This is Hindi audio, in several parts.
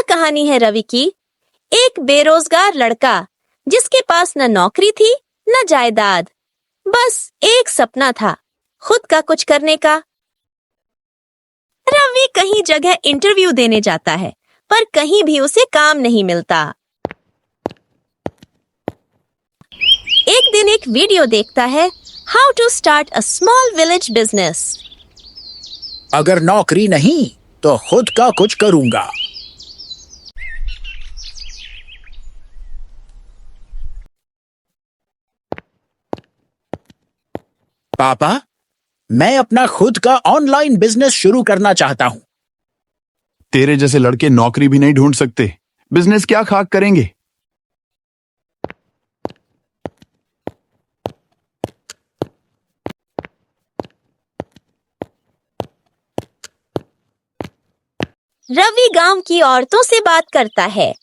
कहानी है रवि की। एक बेरोजगार लड़का जिसके पास न नौकरी थी न जायदाद, बस एक सपना था, खुद का कुछ करने का। रवि कहीं जगह इंटरव्यू देने जाता है, पर कहीं भी उसे काम नहीं मिलता। एक दिन एक वीडियो देखता है, how to start a small village business. अगर नौकरी नहीं तो खुद का कुछ करूंगा। पापा, मैं अपना खुद का ऑनलाइन बिजनेस शुरू करना चाहता हूँ। तेरे जैसे लड़के नौकरी भी नहीं ढूंढ सकते, बिजनेस क्या खाक करेंगे। रवि गांव की औरतों से बात करता है।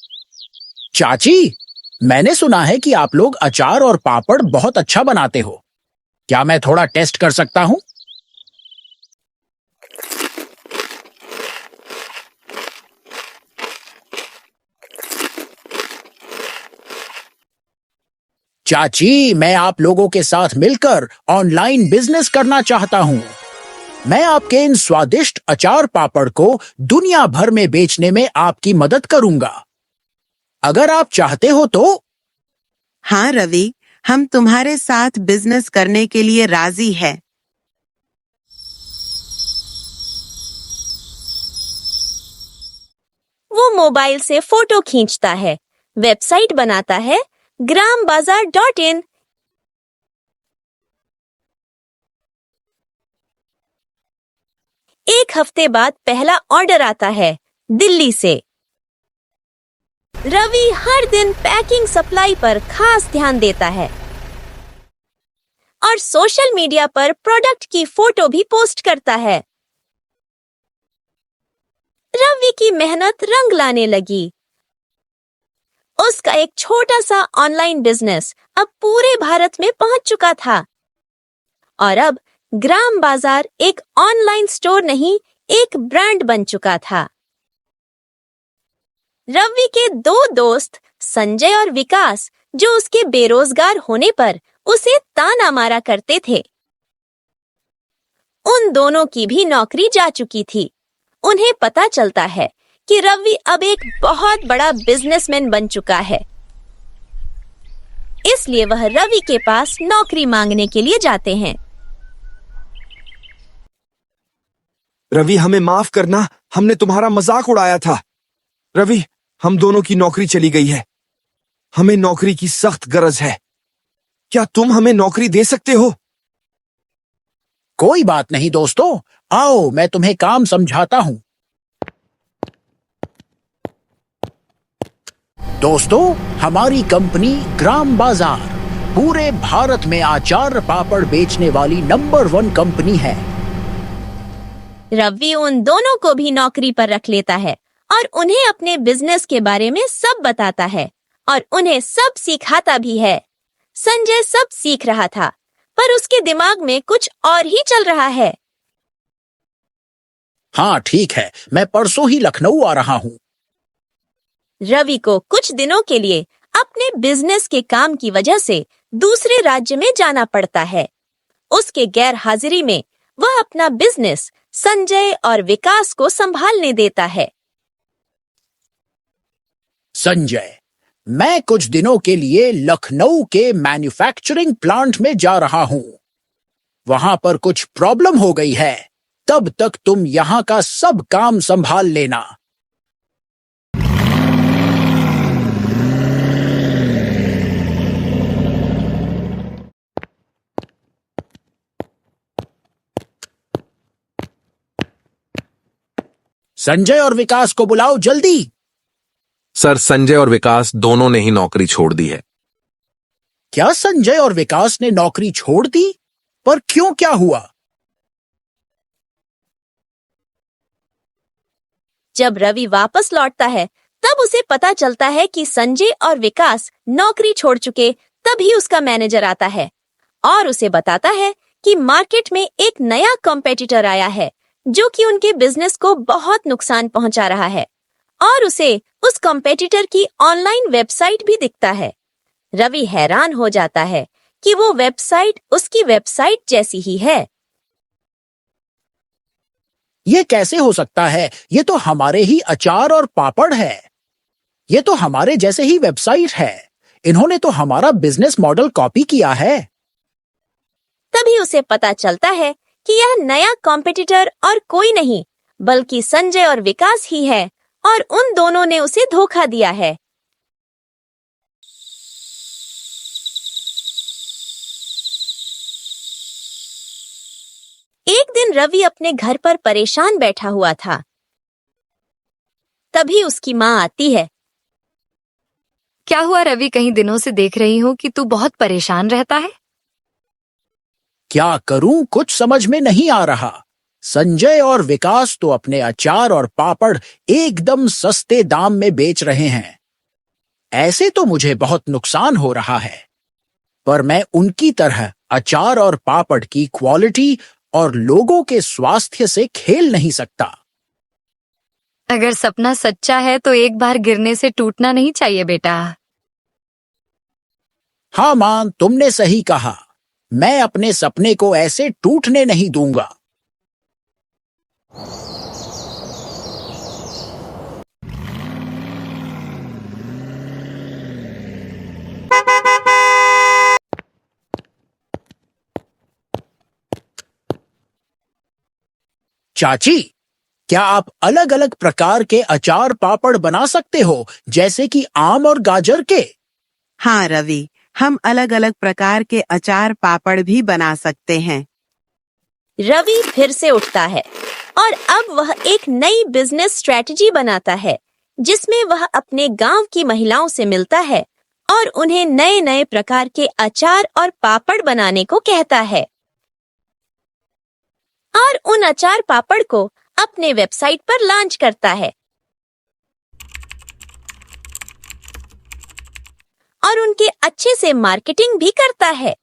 चाची, मैंने सुना है कि आप लोग अचार और पापड़ बहुत अच्छा बनाते हो। क्या मैं थोड़ा टेस्ट कर सकता हूँ? चाची, मैं आप लोगों के साथ मिलकर ऑनलाइन बिजनेस करना चाहता हूँ। मैं आपके इन स्वादिष्ट अचार पापड़ को दुनिया भर में बेचने में आपकी मदद करूंगा। अगर आप चाहते हो तो। हाँ रवि, हम तुम्हारे साथ बिजनेस करने के लिए राजी है। वो मोबाइल से फोटो खींचता है, वेबसाइट बनाता है, grambazaar.in। एक हफ्ते बाद पहला ऑर्डर आता है दिल्ली से। रवि हर दिन पैकिंग सप्लाई पर खास ध्यान देता है और सोशल मीडिया पर प्रोडक्ट की फोटो भी पोस्ट करता है। रवि की मेहनत रंग लाने लगी। उसका एक छोटा सा ऑनलाइन बिजनेस अब पूरे भारत में पहुंच चुका था और अब ग्राम बाजार एक ऑनलाइन स्टोर नहीं, एक ब्रांड बन चुका था। रवि के दो दोस्त संजय और विकास, जो उसके बेरोजगार होने पर उसे ताना मारा करते थे, उन दोनों की भी नौकरी जा चुकी थी। उन्हें पता चलता है कि रवि अब एक बहुत बड़ा बिजनेसमैन बन चुका है, इसलिए वह रवि के पास नौकरी मांगने के लिए जाते हैं। रवि, हमें माफ करना, हमने तुम्हारा मजाक उड़ाया था। रवि, हम दोनों की नौकरी चली गई है। हमें नौकरी की सख्त गरज है। क्या तुम हमें नौकरी दे सकते हो? कोई बात नहीं दोस्तों, आओ मैं तुम्हें काम समझाता हूँ। दोस्तों, हमारी कंपनी ग्राम बाजार पूरे भारत में अचार पापड़ बेचने वाली नंबर 1 कंपनी है। रवि उन दोनों को भी नौकरी पर रख लेता है और उन्हें अपने बिजनेस के बारे में सब बताता है और उन्हें सब सिखाता भी है। संजय सब सीख रहा था, पर उसके दिमाग में कुछ और ही चल रहा है। हाँ ठीक है, मैं परसों ही लखनऊ आ रहा हूँ। रवि को कुछ दिनों के लिए अपने बिजनेस के काम की वजह से दूसरे राज्य में जाना पड़ता है। उसके गैर हाजिरी में वह अपना बिजनेस संजय और विकास को संभालने देता है। संजय, मैं कुछ दिनों के लिए लखनऊ के मैन्युफैक्चरिंग प्लांट में जा रहा हूँ। वहां पर कुछ प्रॉब्लम हो गई है, तब तक तुम यहाँ का सब काम संभाल लेना। संजय और विकास को बुलाओ जल्दी। सर, संजय और विकास दोनों ने ही नौकरी छोड़ दी है। क्या संजय और विकास ने नौकरी छोड़ दी? पर क्यों, क्या हुआ? जब रवि वापस लौटता है, तब उसे पता चलता है कि संजय और विकास नौकरी छोड़ चुके। तभी उसका मैनेजर आता है और उसे बताता है कि मार्केट में एक नया कॉम्पिटिटर आया है, जो कि उनके बिजनेस को बहुत नुकसान पहुंचा रहा है और उसे उस कॉम्पिटिटर की ऑनलाइन वेबसाइट भी दिखता है। रवि हैरान हो जाता है कि वो वेबसाइट उसकी वेबसाइट जैसी ही है। ये कैसे हो सकता है? ये तो हमारे ही अचार और पापड़ है। ये तो हमारे जैसे ही वेबसाइट है। इन्होंने तो हमारा बिजनेस मॉडल कॉपी किया है। तभी उसे पता चलता है कि यह नया कॉम्पिटिटर और कोई नहीं बल्कि संजय और विकास ही है और उन दोनों ने उसे धोखा दिया है। एक दिन रवि अपने घर पर परेशान बैठा हुआ था। तभी उसकी माँ आती है। क्या हुआ रवि? कई दिनों से देख रही हूँ कि तू बहुत परेशान रहता है। क्या करूं, कुछ समझ में नहीं आ रहा। संजय और विकास तो अपने अचार और पापड़ एकदम सस्ते दाम में बेच रहे हैं। ऐसे तो मुझे बहुत नुकसान हो रहा है, पर मैं उनकी तरह अचार और पापड़ की क्वालिटी और लोगों के स्वास्थ्य से खेल नहीं सकता। अगर सपना सच्चा है तो एक बार गिरने से टूटना नहीं चाहिए बेटा। हाँ मां, तुमने सही कहा। मैं अपने सपने को ऐसे टूटने नहीं दूंगा। चाची, क्या आप अलग अलग प्रकार के अचार पापड़ बना सकते हो, जैसे कि आम और गाजर के? हाँ रवि, हम अलग अलग प्रकार के अचार पापड़ भी बना सकते हैं। रवि फिर से उठता है और अब वह एक नई बिजनेस स्ट्रेटजी बनाता है, जिसमें वह अपने गांव की महिलाओं से मिलता है और उन्हें नए नए प्रकार के अचार और पापड़ बनाने को कहता है और उन अचार पापड़ को अपने वेबसाइट पर लॉन्च करता है और उनके अच्छे से मार्केटिंग भी करता है।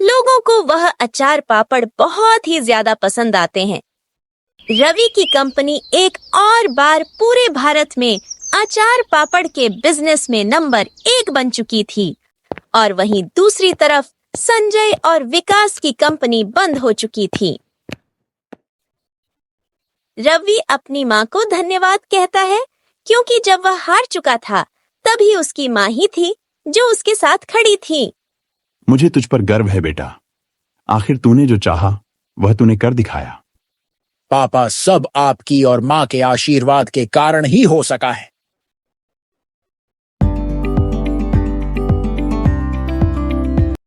लोगों को वह अचार पापड़ बहुत ही ज्यादा पसंद आते हैं। रवि की कंपनी एक और बार पूरे भारत में अचार पापड़ के बिजनेस में नंबर 1 बन चुकी थी और वहीं दूसरी तरफ संजय और विकास की कंपनी बंद हो चुकी थी। रवि अपनी माँ को धन्यवाद कहता है, क्योंकि जब वह हार चुका था तभी उसकी माँ ही थी जो उसके साथ खड़ी थी। मुझे तुझ पर गर्व है बेटा। आखिर तूने जो चाहा वह तूने कर दिखाया। पापा, सब आपकी और माँ के आशीर्वाद के कारण ही हो सका है।